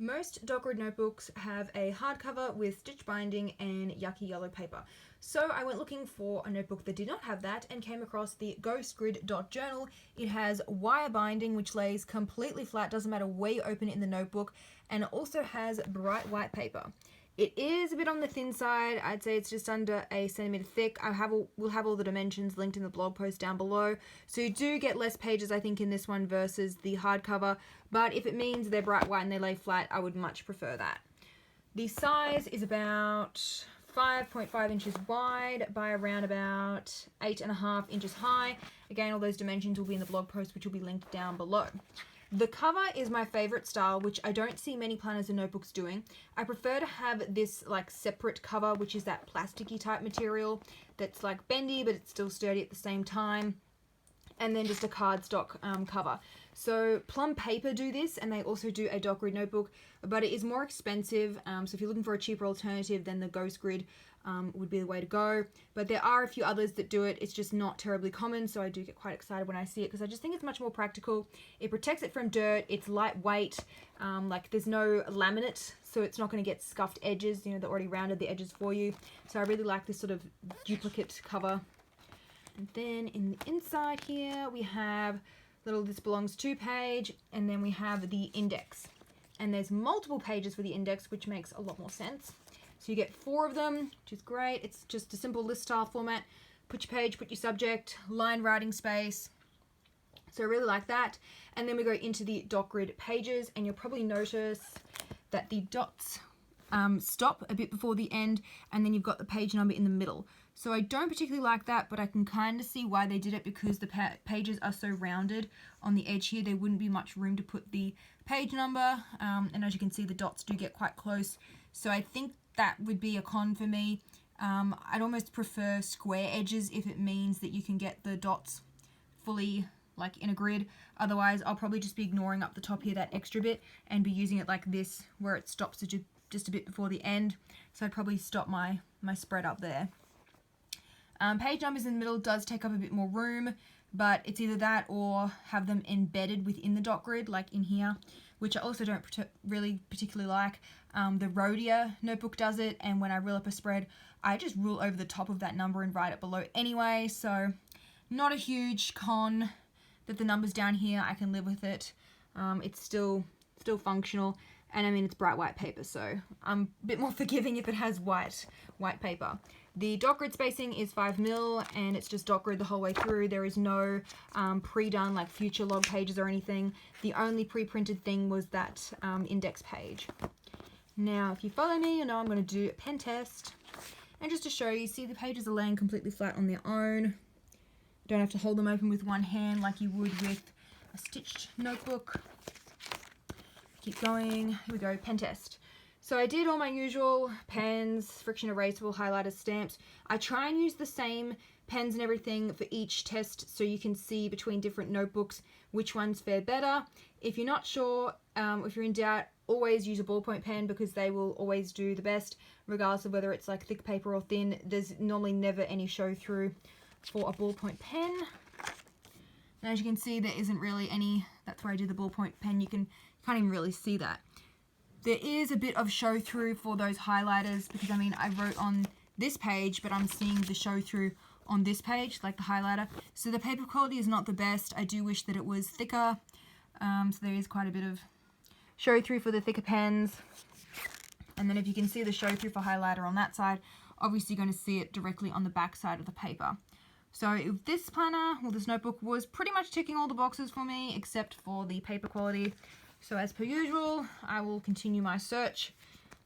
Most dot grid notebooks have a hardcover with stitch binding and yucky yellow paper. So I went looking for a notebook that did not have that and came across the Ghost Grid Dot Journal. It has wire binding which lays completely flat, doesn't matter where you open it in the notebook, and it also has bright white paper. It is a bit on the thin side. I'd say it's just under a centimeter thick. We'll have all the dimensions linked in the blog post down below. So you do get less pages, I think, in this one versus the hardcover. But if it means they're bright white and they lay flat, I would much prefer that. The size is about 5.5 inches wide by around about 8.5 inches high. Again, all those dimensions will be in the blog post, which will be linked down below. The cover is my favorite style, which I don't see many planners and notebooks doing. I prefer to have this like separate cover, which is that plasticky type material that's like bendy, but it's still sturdy at the same time. And then just a cardstock cover. So Plum Paper do this, and they also do a dot grid notebook, but it is more expensive. So if you're looking for a cheaper alternative, then the Ghost Grid would be the way to go. But there are a few others that do it. It's just not terribly common, so I do get quite excited when I see it because I just think it's much more practical. It protects it from dirt. It's lightweight. Like there's no laminate, so it's not going to get scuffed edges. You know, they're already rounded the edges for you. So I really like this sort of duplicate cover. And then in the inside here, we have little this belongs to page, and then we have the index. And there's multiple pages for the index, which makes a lot more sense. So you get 4 of them, which is great. It's just a simple list style format. Put your page, put your subject, line writing space. So I really like that. And then we go into the dot grid pages, and you'll probably notice that the dots stop a bit before the end, and then you've got the page number in the middle. So I don't particularly like that, but I can kind of see why they did it because the pages are so rounded on the edge here. There wouldn't be much room to put the page number, and as you can see, the dots do get quite close. So I think that would be a con for me. I'd almost prefer square edges if it means that you can get the dots fully like in a grid. Otherwise, I'll probably just be ignoring up the top here that extra bit and be using it like this where it stops just a bit before the end. So I'd probably stop my spread up there. Page numbers in the middle does take up a bit more room, but it's either that or have them embedded within the dot grid, like in here, which I also don't really particularly like. The Rhodia notebook does it, and when I reel up a spread, I just rule over the top of that number and write it below anyway, so not a huge con that the numbers down here, I can live with it. It's still functional, and I mean it's bright white paper, so I'm a bit more forgiving if it has white paper. The dot grid spacing is 5mm, and it's just dot grid the whole way through. There is no pre-done like future log pages or anything. The only pre-printed thing was that index page. Now, if you follow me, you'll know I'm going to do a pen test. And just to show you, see the pages are laying completely flat on their own. Don't have to hold them open with one hand like you would with a stitched notebook. Keep going. Here we go, pen test. So I did all my usual pens, friction erasable, highlighters, stamps. I try and use the same pens and everything for each test so you can see between different notebooks which ones fare better. If you're not sure, if you're in doubt, always use a ballpoint pen because they will always do the best, regardless of whether it's like thick paper or thin. There's normally never any show through for a ballpoint pen. And as you can see, there isn't really any, that's where I do the ballpoint pen. You can't even really see that. There is a bit of show through for those highlighters because I mean I wrote on this page, but I'm seeing the show through on this page, like the highlighter. So the paper quality is not the best. I do wish that it was thicker. So there is quite a bit of show through for the thicker pens. And then if you can see the show through for highlighter on that side, obviously you're going to see it directly on the back side of the paper. So if this planner, well, this notebook was pretty much ticking all the boxes for me except for the paper quality. So as per usual, I will continue my search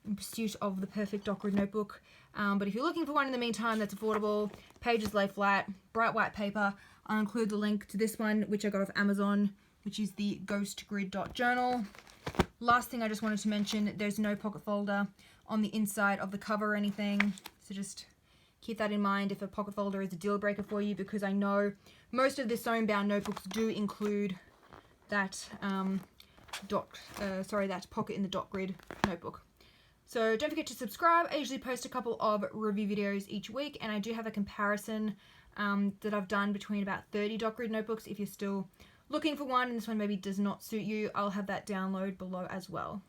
in pursuit of the perfect dot grid notebook. But if you're looking for one in the meantime that's affordable, pages lay flat, bright white paper, I'll include the link to this one, which I got off Amazon, which is the Ghost Grid Dot Journal. Last thing I just wanted to mention, there's no pocket folder on the inside of the cover or anything. So just keep that in mind if a pocket folder is a deal breaker for you, because I know most of the sewn bound notebooks do include that that pocket in the dot grid notebook. So don't forget to subscribe. I usually post a couple of review videos each week, and I do have a comparison that I've done between about 30 dot grid notebooks. If you're still looking for one and this one maybe does not suit you, I'll have that download below as well.